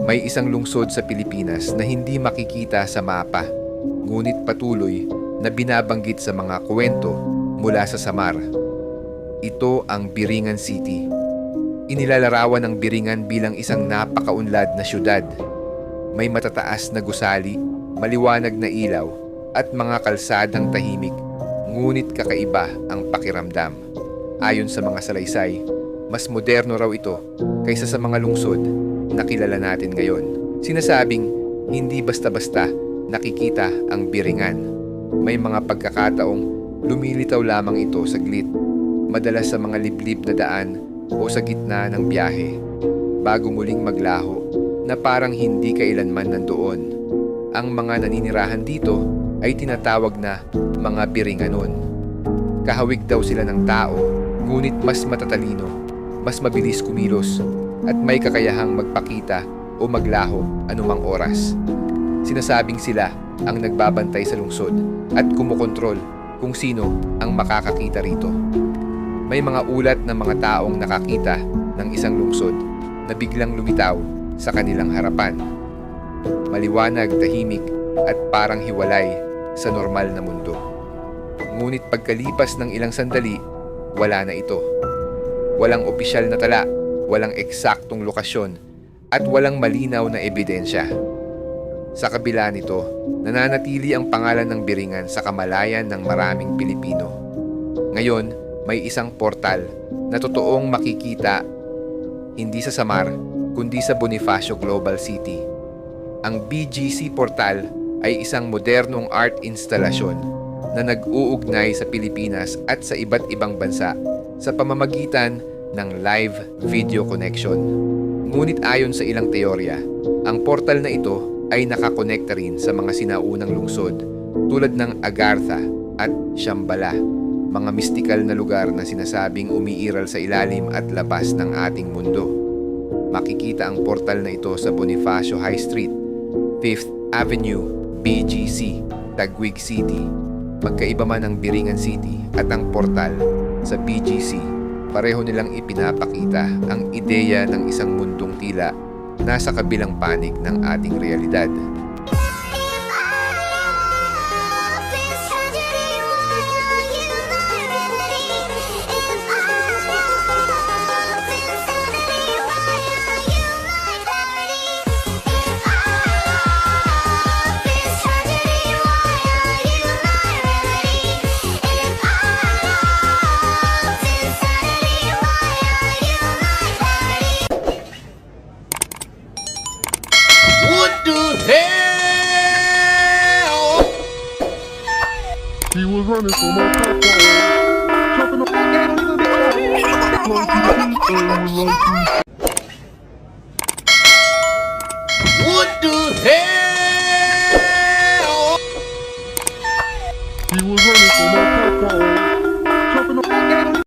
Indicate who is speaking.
Speaker 1: May isang lungsod sa Pilipinas na hindi makikita sa mapa, ngunit patuloy na binabanggit sa mga kwento mula sa Samar. Ito ang Biringan City. Inilalarawan ng Biringan bilang isang napakaunlad na syudad. May matataas na gusali, maliwanag na ilaw, at mga kalsadang tahimik, ngunit kakaiba ang pakiramdam. Ayon sa mga salaysay, mas moderno raw ito kaysa sa mga lungsod na kilala natin ngayon. Sinasabing hindi basta-basta nakikita ang Biringan. May mga pagkakataong lumilitaw lamang ito saglit, madalas sa mga liblib na daan o sa gitna ng biyahe, bago muling maglaho na parang hindi kailanman nandoon. Ang mga naninirahan dito ay tinatawag na mga Biringanon. Kahawig daw sila ng tao, ngunit mas matatalino, mas mabilis kumilos, at may kakayahang magpakita o maglaho anumang oras. Sinasabing sila ang nagbabantay sa lungsod at kumukontrol kung sino ang makakakita rito. May mga ulat ng mga taong nakakita ng isang lungsod na biglang lumitaw sa kanilang harapan. Maliwanag, tahimik, at parang hiwalay sa normal na mundo. Ngunit pagkalipas ng ilang sandali, wala na ito. Walang opisyal na tala, walang eksaktong lokasyon, at walang malinaw na ebidensya. Sa kabila nito, nananatili ang pangalan ng Biringan sa kamalayan ng maraming Pilipino. Ngayon, may isang portal na totoong makikita hindi sa Samar, kundi sa Bonifacio Global City. Ang BGC Portal ay isang modernong art instalasyon na nag-uugnay sa Pilipinas at sa iba't ibang bansa sa pamamagitan ng live video connection. Ngunit ayon sa ilang teorya, ang portal na ito ay nakakonekta rin sa mga sinaunang lungsod tulad ng Agartha at Shambhala, mga mistikal na lugar na sinasabing umiiral sa ilalim at labas ng ating mundo. Makikita ang portal na ito sa Bonifacio High Street, 5th Avenue, BGC, Taguig City. Magkaiba man ang Biringan City at ang portal sa BGC, pareho nilang ipinapakita ang ideya ng isang mundong tila nasa kabilang panig ng ating realidad.
Speaker 2: What the hell?
Speaker 3: He was running for my papa. Chopping up.